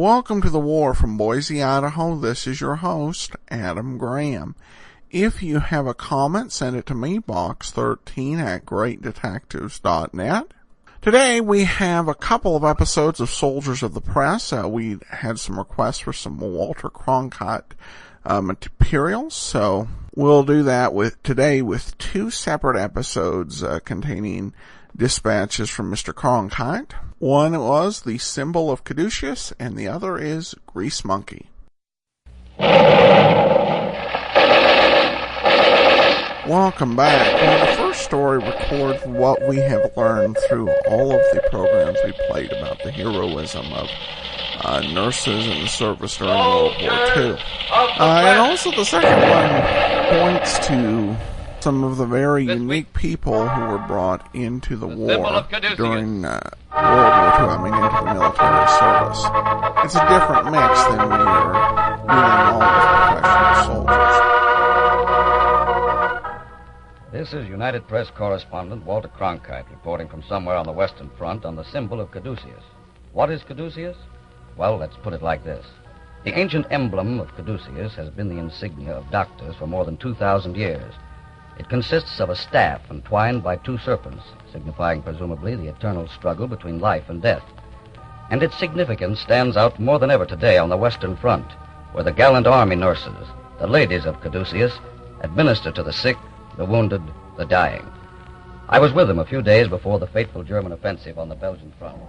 Welcome to the War from Boise, Idaho. This is your host, Adam Graham. If you have a comment, send it to me, box13@greatdetectives.net. Today we have a couple of episodes of Soldiers of the Press. We had some requests for some Walter Cronkite materials, so we'll do that today with two separate episodes containing dispatches from Mr. Cronkite. One was The Symbol of Caduceus, and the other is Grease Monkey. Welcome back. Well, the first story records what we have learned through all of the programs we played about the heroism of nurses in the service during World War II. And also the second one points to some of the very unique people who were brought into the war during World War II, into the military service. It's a different mix than when you're dealing all with professional soldiers. This is United Press correspondent Walter Cronkite reporting from somewhere on the Western Front on the symbol of Caduceus. What is Caduceus? Well, let's put it like this. The ancient emblem of Caduceus has been the insignia of doctors for more than 2,000 years. It consists of a staff entwined by two serpents, signifying presumably the eternal struggle between life and death. And its significance stands out more than ever today on the Western Front, where the gallant army nurses, the ladies of Caduceus, administer to the sick, the wounded, the dying. I was with them a few days before the fateful German offensive on the Belgian front.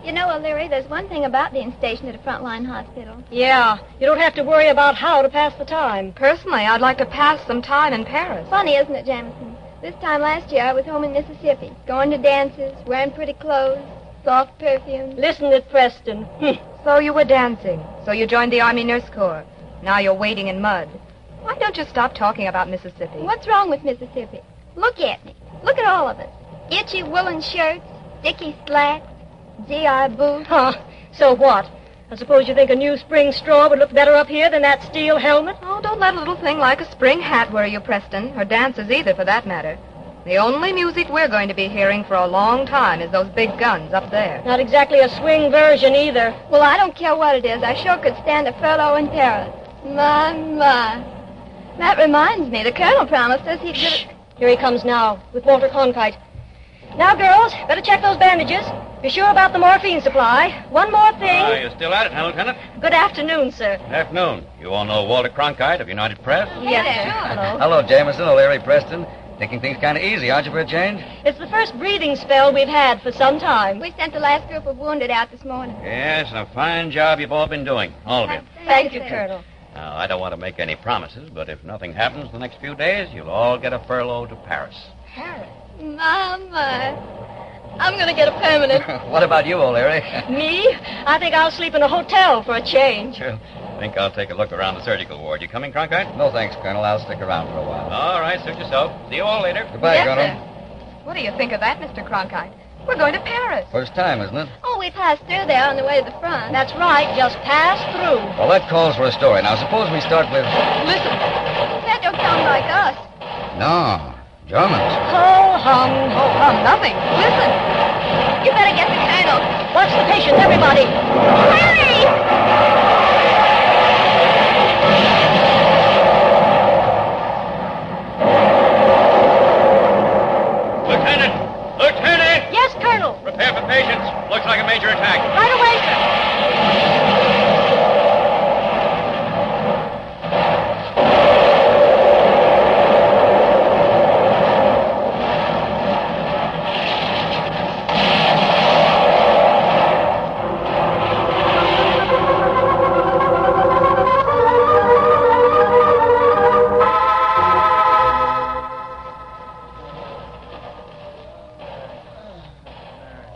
You know, O'Leary, there's one thing about being stationed at a frontline hospital. Yeah, you don't have to worry about how to pass the time. Personally, I'd like to pass some time in Paris. Funny, isn't it, Jamison? This time last year, I was home in Mississippi, going to dances, wearing pretty clothes, soft perfume. Listen at Preston. So you were dancing. So you joined the Army Nurse Corps. Now you're wading in mud. Why don't you stop talking about Mississippi? What's wrong with Mississippi? Look at me. Look at all of us. Itchy woolen shirts, sticky slacks, GI boots. Huh, so what? I suppose you think a new spring straw would look better up here than that steel helmet? Oh, don't let a little thing like a spring hat worry you, Preston, or dances either, for that matter. The only music we're going to be hearing for a long time is those big guns up there. Not exactly a swing version either. Well, I don't care what it is. I sure could stand a furlough in Paris. My. That reminds me, the colonel promised us he'd give it... Here he comes now, with Walter Cronkite. Now, girls, better check those bandages. Be sure about the morphine supply. One more thing. You're still at it, huh, Lieutenant? Good afternoon, sir. Good afternoon. You all know Walter Cronkite of United Press? Yes, sir. Hello. Hello, Jameson, O'Leary, Preston. Taking things kind of easy, aren't you, for a change? It's the first breathing spell we've had for some time. We sent the last group of wounded out this morning. Yes, a fine job you've all been doing, all of you. Thank you, Colonel. Now, I don't want to make any promises, but if nothing happens the next few days, you'll all get a furlough to Paris. Paris? My. I'm going to get a permanent. What about you, O'Leary? Me? I think I'll sleep in a hotel for a change. I think I'll take a look around the surgical ward. You coming, Cronkite? No, thanks, Colonel. I'll stick around for a while. All right, suit yourself. See you all later. Goodbye, Yes, Colonel. sir. What do you think of that, Mr. Cronkite? We're going to Paris. First time, isn't it? Oh, we passed through there on the way to the front. That's right, just pass through. Well, that calls for a story. Now, suppose we start with... Listen. That don't sound like us. No, Germans. Ho hum, ho hum. Nothing. Listen. You better get the colonel. Watch the patient, everybody. Hurry! Lieutenant! Lieutenant! Yes, Colonel. Prepare for patients. Looks like a major attack. Right away, sir.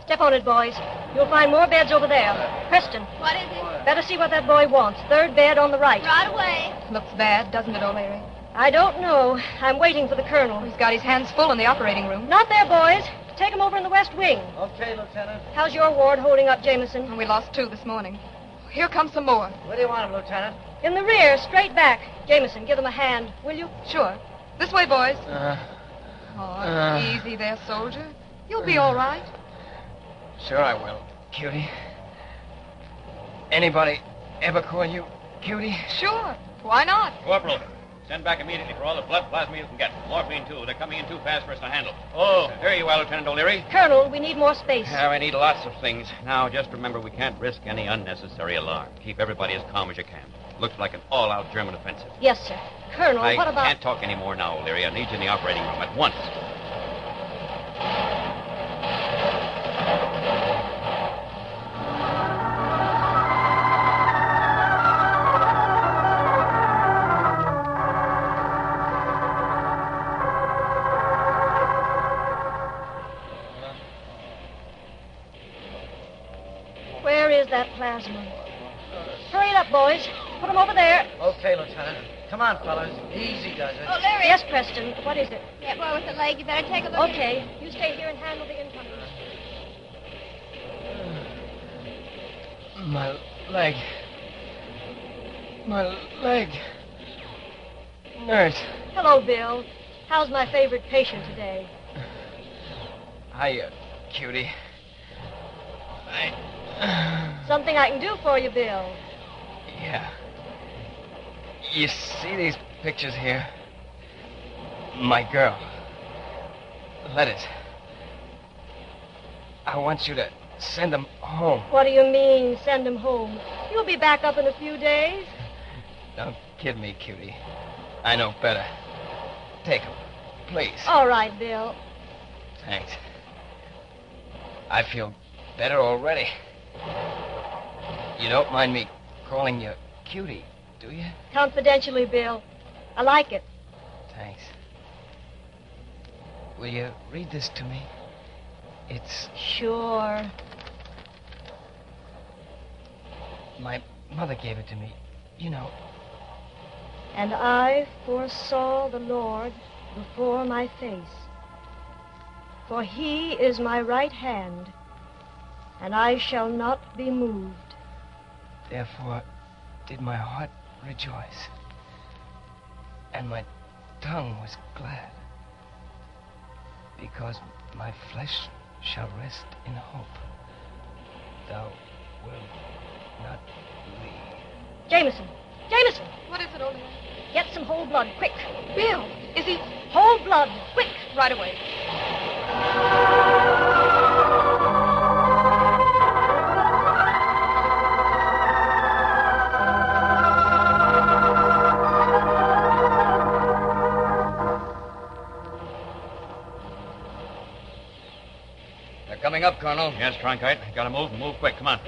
Step on it, boys. You'll find more beds over there. Preston, What is it? better see what that boy wants. Third bed on the right. Right away. Looks bad, doesn't it, O'Leary? I don't know. I'm waiting for the colonel. He's got his hands full in the operating room. Not there, boys. Take him over in the west wing. Okay, Lieutenant. How's your ward holding up, Jameson? And we lost 2 this morning. Here comes some more. Where do you want him, Lieutenant? In the rear, straight back. Jameson, give them a hand, will you? Sure. This way, boys. Oh, easy there, soldier. You'll be all right. Sure I will, Cutie. Anybody ever call you Cutie? Sure. Why not? Corporal, send back immediately for all the blood plasma you can get. Morphine, too. They're coming in too fast for us to handle. Oh, there you are, Lieutenant O'Leary. Colonel, we need more space. I need lots of things. Now, just remember, we can't risk any unnecessary alarm. Keep everybody as calm as you can. Looks like an all-out German offensive. Yes, sir. Colonel, I what about... can't talk anymore now, O'Leary. I need you in the operating room at once. Where is that plasma? Hurry it up, boys. Put them over there. Okay, Lieutenant. Come on, fellas. Easy does it. Oh, Larry. Yes, Preston. What is it? That boy with the leg, you better take a look. Okay. You stay here and handle the incoming. My leg. My leg. Nurse. Hello, Bill. How's my favorite patient today? Hiya, Cutie. Something I can do for you, Bill. Yeah. You see these pictures here? My girl. Letters. I want you to send them home. What do you mean, send him home? You'll be back up in a few days. Don't kid me, Cutie. I know better. Take them, please. All right, Bill. Thanks. I feel better already. You don't mind me calling you Cutie, do you? Confidentially, Bill. I like it. Thanks. Will you read this to me? It's... Sure. My mother gave it to me. You know. And I foresaw the Lord before my face. For he is my right hand, and I shall not be moved. Therefore did my heart rejoice, and my tongue was glad, because my flesh shall rest in hope. Thou wilt not leave. Jameson! Jameson! What is it, O'Leary? Get some whole blood, quick. Bill, is he... Whole blood, quick. Right away. They're coming up, Colonel. Yes, Cronkite. Gotta move and move quick. Come on.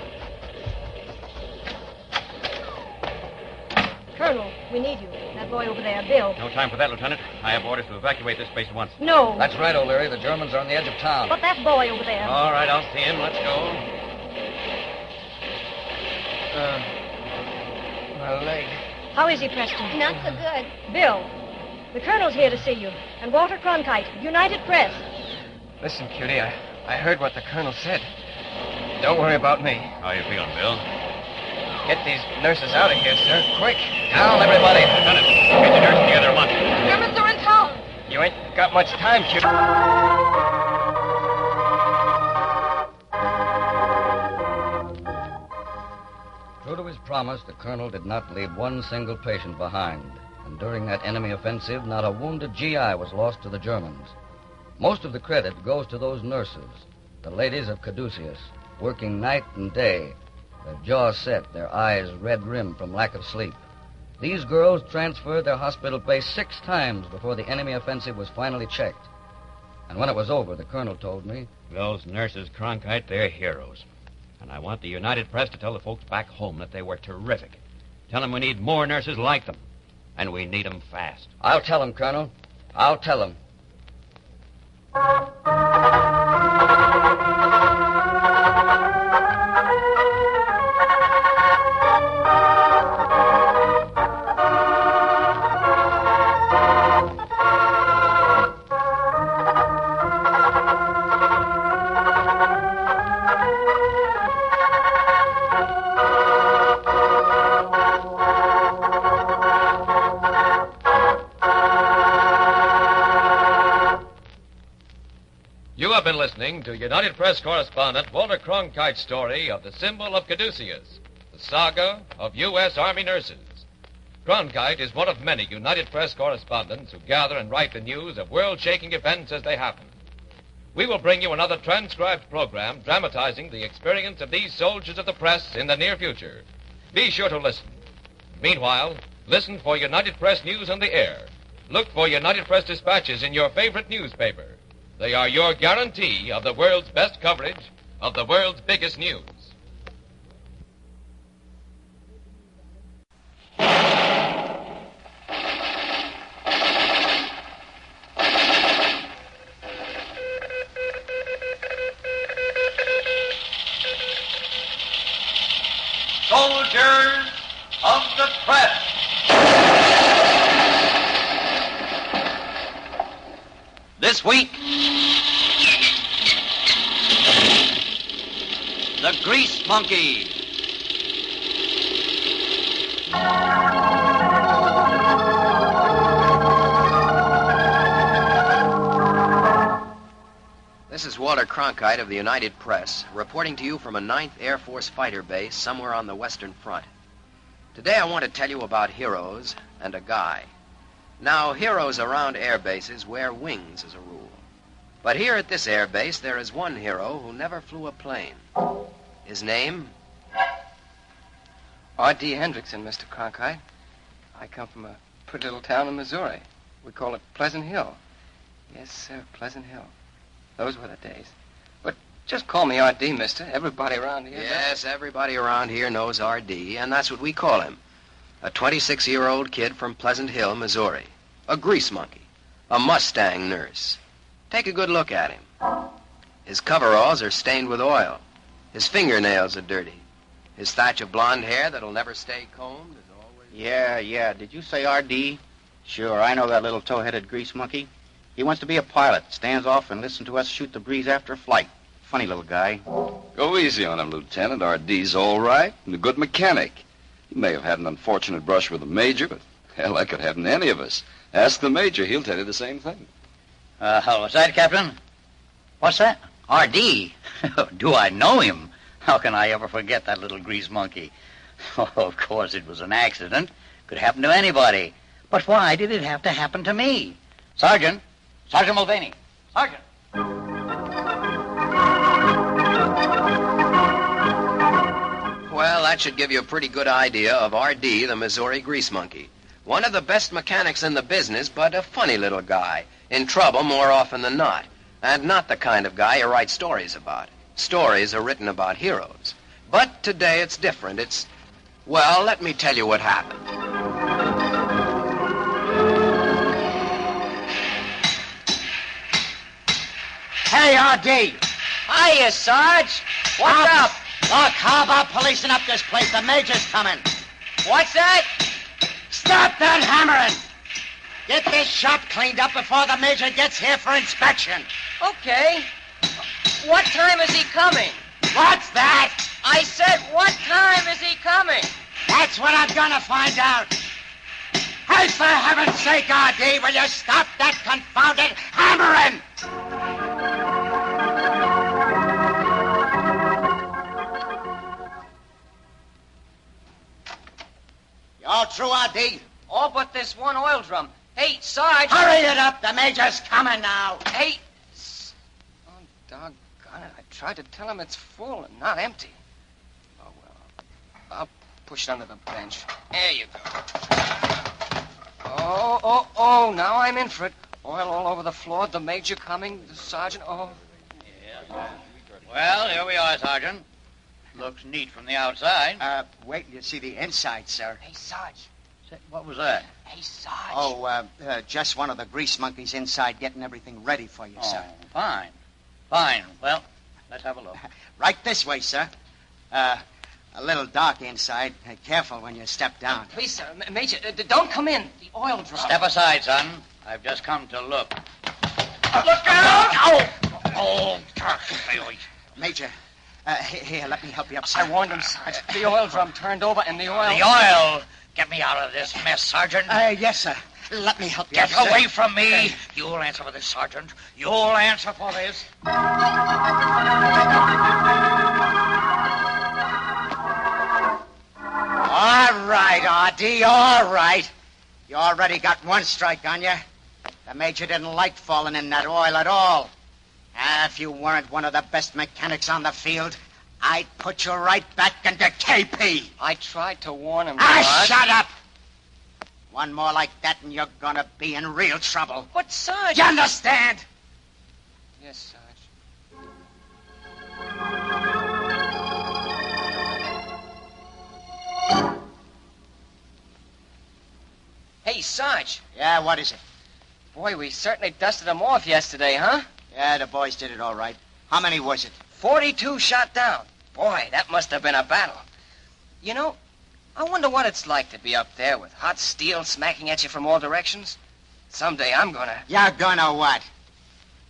Colonel, we need you. That boy over there, Bill. No time for that, Lieutenant. I have orders to evacuate this place at once. No. That's right, O'Leary. The Germans are on the edge of town. But that boy over there. All right, I'll see him. Let's go. My leg. How is he, Preston? Not so good. Bill, the Colonel's here to see you. And Walter Cronkite, United Press. Listen, Cutie, I heard what the Colonel said. Don't worry about me. How you feeling, Bill? Get these nurses out of here, sir. Quick. Down, everybody. Lieutenant, get the nurse together at once. Germans are in town. You ain't got much time, Cutie. True to his promise, the colonel did not leave one single patient behind. And during that enemy offensive, not a wounded GI was lost to the Germans. Most of the credit goes to those nurses, the ladies of Caduceus, working night and day, their jaws set, their eyes red-rimmed from lack of sleep. These girls transferred their hospital base 6 times before the enemy offensive was finally checked. And when it was over, the colonel told me, Those nurses, Cronkite, they're heroes. And I want the United Press to tell the folks back home that they were terrific. Tell them we need more nurses like them. And we need them fast. I'll tell them, Colonel. I'll tell them. have been listening to United Press correspondent Walter Cronkite's story of the symbol of Caduceus, the saga of U.S. Army nurses. Cronkite is one of many United Press correspondents who gather and write the news of world-shaking events as they happen. We will bring you another transcribed program dramatizing the experience of these soldiers of the press in the near future. Be sure to listen. Meanwhile, listen for United Press news on the air. Look for United Press dispatches in your favorite newspaper. They are your guarantee of the world's best coverage of the world's biggest news. Soldiers of the press. This week, the Grease Monkey. This is Walter Cronkite of the United Press, reporting to you from a 9th Air Force fighter base somewhere on the Western Front. Today I want to tell you about heroes and a guy. Now, heroes around air bases wear wings as a rule. But here at this air base, there is one hero who never flew a plane. His name? R.D. Hendrickson, Mr. Cronkite. I come from a pretty little town in Missouri. We call it Pleasant Hill. Yes, sir, Pleasant Hill. Those were the days. But just call me R.D., mister. Everybody around here... Yes, everybody around here knows R.D., and that's what we call him. A 26-year-old kid from Pleasant Hill, Missouri. A grease monkey. A Mustang nurse. Take a good look at him. His coveralls are stained with oil. His fingernails are dirty. His thatch of blonde hair that'll never stay combed is always... Yeah. Did you say R.D.? Sure, I know that little tow-headed grease monkey. He wants to be a pilot, stands off and listens to us shoot the breeze after a flight. Funny little guy. Go easy on him, Lieutenant. R.D.'s all right and a good mechanic. He may have had an unfortunate brush with the Major, but, hell, that could happen to any of us. Ask the Major. He'll tell you the same thing. What's that, Captain? What's that? R.D.? Do I know him? How can I ever forget that little grease monkey? Oh, of course, it was an accident. Could happen to anybody. But why did it have to happen to me? Sergeant Mulvaney. Sergeant. Well, that should give you a pretty good idea of R.D., the Missouri grease monkey. One of the best mechanics in the business, but a funny little guy. In trouble more often than not. And not the kind of guy you write stories about. Stories are written about heroes. But today it's different. Well, let me tell you what happened. Hey, R.D. Hiya, Sarge. What's up? Look, how about policing up this place? The Major's coming. What's that? Stop that hammering! Get this shop cleaned up before the Major gets here for inspection. Okay. What time is he coming? What's that? I said, what time is he coming? That's what I'm gonna find out. Hey, for heaven's sake, R.D., will you stop that confounded hammering? You all through, R.D.? All but this one oil drum. Hey, Sarge. Hurry it up. The Major's coming now. Hey. Oh, doggone it. I tried to tell him it's full and not empty. Oh, well. I'll push it under the bench. There you go. Oh, now I'm in for it. Oil all over the floor, the Major coming, the Sergeant, oh. Yeah. Well, here we are, Sergeant. Looks neat from the outside. Wait till you see the inside, sir. Hey, Sarge. What was that? Hey, Sarge. Oh, just one of the grease monkeys inside getting everything ready for you, sir. Fine. Well, let's have a look. Right this way, sir. A little dark inside. Careful when you step down. Please, sir. Major, don't come in. The oil drum. Step aside, son. I've just come to look. Look out! Oh, Major, here, let me help you up, sir. I warned him, Sarge. The oil drum turned over and the oil... The oil! Get me out of this mess, Sergeant. Yes, sir. Let me help you. Get away from me. You'll answer for this, Sergeant. You'll answer for this. All right, R.D., all right. You already got one strike on you. The Major didn't like falling in that oil at all. If you weren't one of the best mechanics on the field, I'd put you right back into KP. I tried to warn him, Ah, Sarge. shut up! One more like that and you're gonna be in real trouble. But, Sarge... You understand? Yes, Sarge. Hey, Sarge. Yeah, what is it? Boy, we certainly dusted them off yesterday, huh? Yeah, the boys did it all right. How many was it? 42 shot down. Boy, that must have been a battle. You know, I wonder what it's like to be up there with hot steel smacking at you from all directions. Someday I'm gonna... You're gonna what?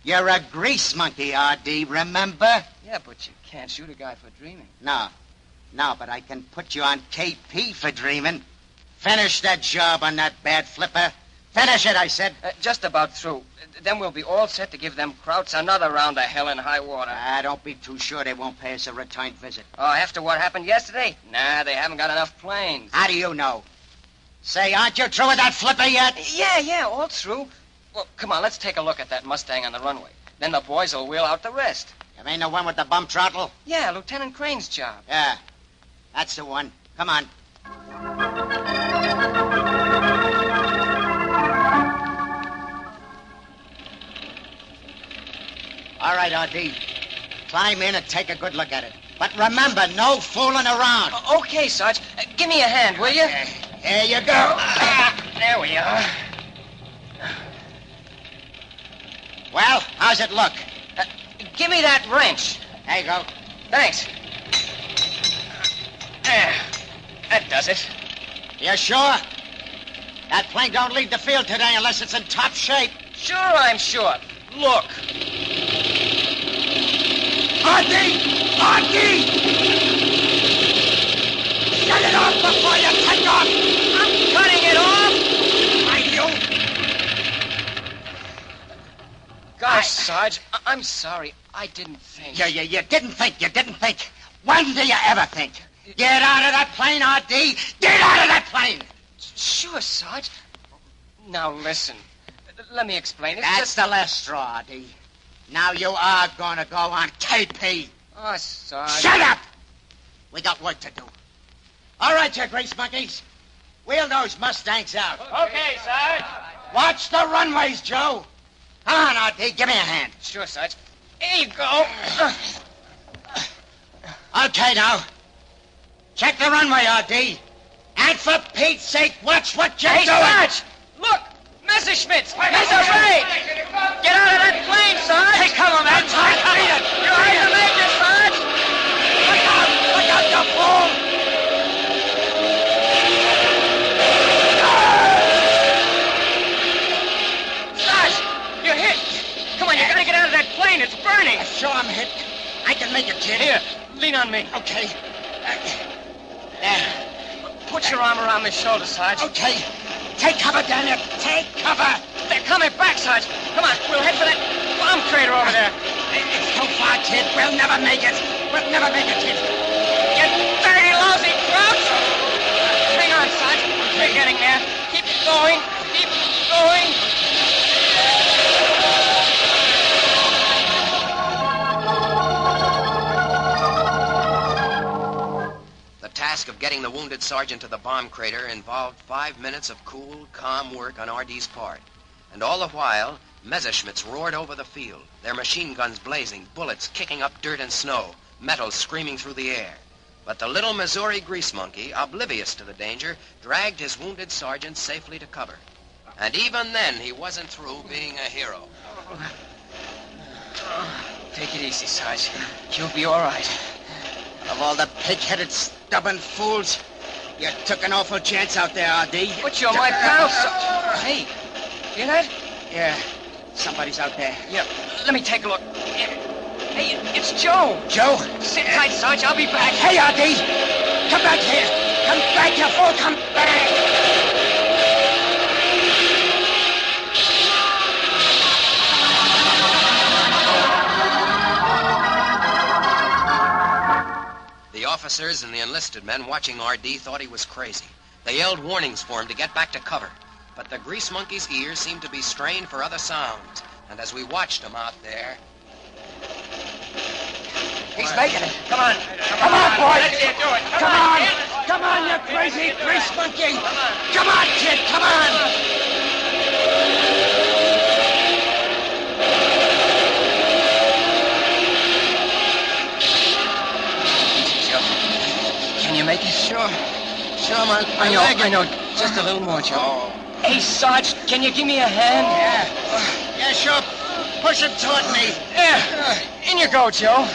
You're a grease monkey, R.D., remember? Yeah, but you can't shoot a guy for dreaming. No, but I can put you on KP for dreaming. Finish that job on that bad flipper. Finish it, I said. Just about through. Then we'll be all set to give them Krauts another round of hell in high water. Don't be too sure they won't pay us a return visit. Oh, after what happened yesterday? Nah, they haven't got enough planes. How do you know? Say, aren't you through with that flipper yet? Yeah, all through. Well, come on, let's take a look at that Mustang on the runway. Then the boys will wheel out the rest. You mean the one with the bump throttle? Yeah, Lieutenant Crane's job. Yeah, that's the one. Come on. All right, R.D. Climb in and take a good look at it. But remember, no fooling around. Okay, Sarge. Give me a hand, will you? Here you go. There we are. Well, how's it look? Give me that wrench. There you go. Thanks. There. That does it. You sure? That plane don't leave the field today unless it's in top shape. Sure, I'm sure. Look. R.D. Shut it off before you take off! I'm cutting it off! Gosh, Sarge, I'm sorry. I didn't think. You didn't think. When do you ever think? Get out of that plane, R.D. Get out of that plane! Sure, Sarge. Now, listen. Let me explain. That's the last straw, R.D. Now you are going to go on KP. Oh, Sarge. Shut up! We got work to do. All right, you grease monkeys. Wheel those Mustangs out. Okay, Sarge. Watch the runways, Joe. Come on, R.D. Give me a hand. Sure, Sarge. Here you go. Okay, now. Check the runway, R.D. And for Pete's sake, watch what you're doing. Sarge! Look! Messerschmitts! Messerschmitt! Get out of that plane, Sarge! Hey, come on, man. You're right to make it, Sarge! Look out, you fool! Sarge, you're hit. Come on, you gotta get out of that plane. It's burning. Sure I'm hit. I can make it, kid. Here, lean on me. Okay. There. Put your arm around my shoulder, Sarge. Okay. Take cover, Daniel. Take cover. They're coming back, Sarge. Come on, we'll head for that bomb crater over there. It's too far, kid. We'll never make it. Kid. You dirty, lousy Krauts! Hang on, Sarge. We're getting there. Keep going. Keep going. The task of getting the wounded sergeant to the bomb crater involved 5 minutes of cool, calm work on R.D.'s part. And all the while, Messerschmitts roared over the field, their machine guns blazing, bullets kicking up dirt and snow, metal screaming through the air. But the little Missouri grease monkey, oblivious to the danger, dragged his wounded sergeant safely to cover. And even then, he wasn't through being a hero. Take it easy, Sarge. You'll be all right. Of all the pig-headed, stubborn fools, you took an awful chance out there, R.D. But you're my pal, Hey, hear that? Yeah, somebody's out there. Yeah, let me take a look. Hey, it's Joe. Joe? Sit tight, Sarge. I'll be back. Hey, R.D. Come back here. Come back, you fool. Come back. officers and the enlisted men watching R.D. thought he was crazy. They yelled warnings for him to get back to cover. But the Grease Monkey's ears seemed to be strained for other sounds. And as we watched him out there... He's making it. Come on. Come on, boys. Come on. Come on, you crazy Grease Monkey. Come on, kid. Come on. Can you make it? Sure. Sure, man. I know. Just a little more, Joe. Oh. Hey, Sarge, can you give me a hand? Yeah, sure. Push him toward me. Yeah. In you go, Joe.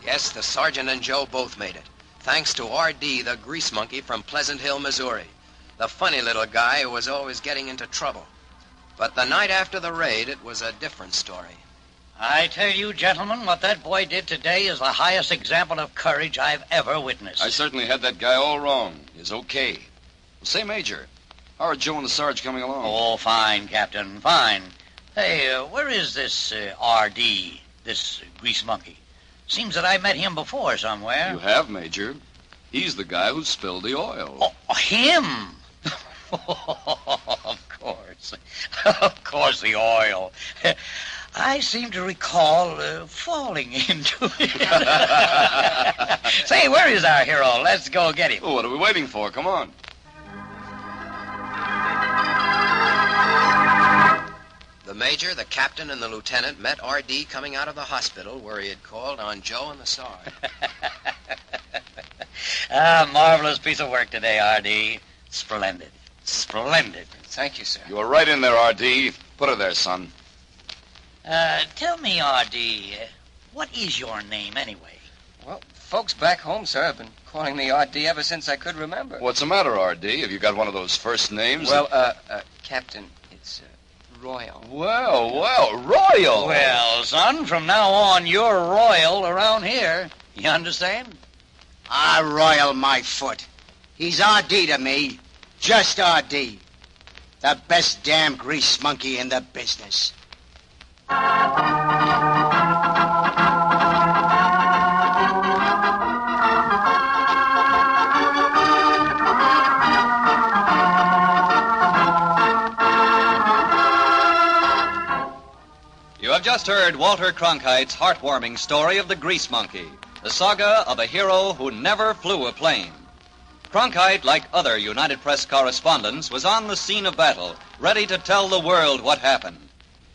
Yes, the sergeant and Joe both made it. Thanks to R.D., the Grease Monkey from Pleasant Hill, Missouri. The funny little guy who was always getting into trouble. But the night after the raid, it was a different story. I tell you, gentlemen, what that boy did today is the highest example of courage I've ever witnessed. I certainly had that guy all wrong. He's okay. Well, say, Major, how are Joe and the Sarge coming along? Oh, fine, Captain, fine. Hey, where is this R.D., this Grease Monkey? Seems that I met him before somewhere. You have, Major. He's the guy who spilled the oil. Oh, him? Of course. Of course, the oil. I seem to recall falling into it. Say, where is our hero? Let's go get him. Well, what are we waiting for? Come on. The major, the captain, and the lieutenant met R.D. coming out of the hospital where he had called on Joe and the Sarge. Marvelous piece of work today, R.D. Splendid. Splendid. Thank you, sir. You were right in there, R.D. Put her there, son. Tell me, R.D., what is your name anyway? Well, folks back home, sir, have been calling me R.D. ever since I could remember. What's the matter, R.D.? Have you got one of those first names? Well, Captain, it's Royal. Well, Royal. Well, son, from now on, you're royal around here. You understand? I royal my foot. He's R.D. to me. Just R.D. The best damn Grease Monkey in the business. You have just heard Walter Cronkite's heartwarming story of the Grease Monkey, the saga of a hero who never flew a plane. Cronkite, like other United Press correspondents, was on the scene of battle, ready to tell the world what happened.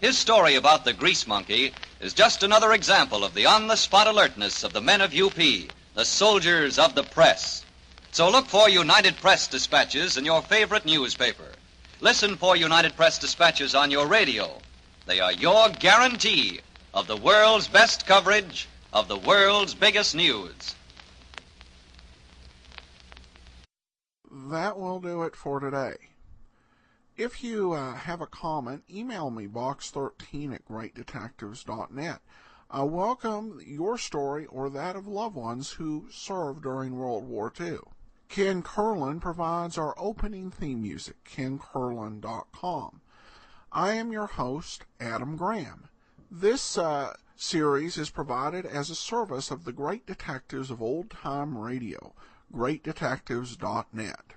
His story about the Grease Monkey is just another example of the on-the-spot alertness of the men of UP, the soldiers of the press. So look for United Press dispatches in your favorite newspaper. Listen for United Press dispatches on your radio. They are your guarantee of the world's best coverage of the world's biggest news. That will do it for today. If you have a comment, email me, box13@greatdetectives.net. I welcome your story or that of loved ones who served during World War II. Ken Curlin provides our opening theme music, KenCurlin.com. I am your host, Adam Graham. This series is provided as a service of the Great Detectives of Old Time Radio, greatdetectives.net.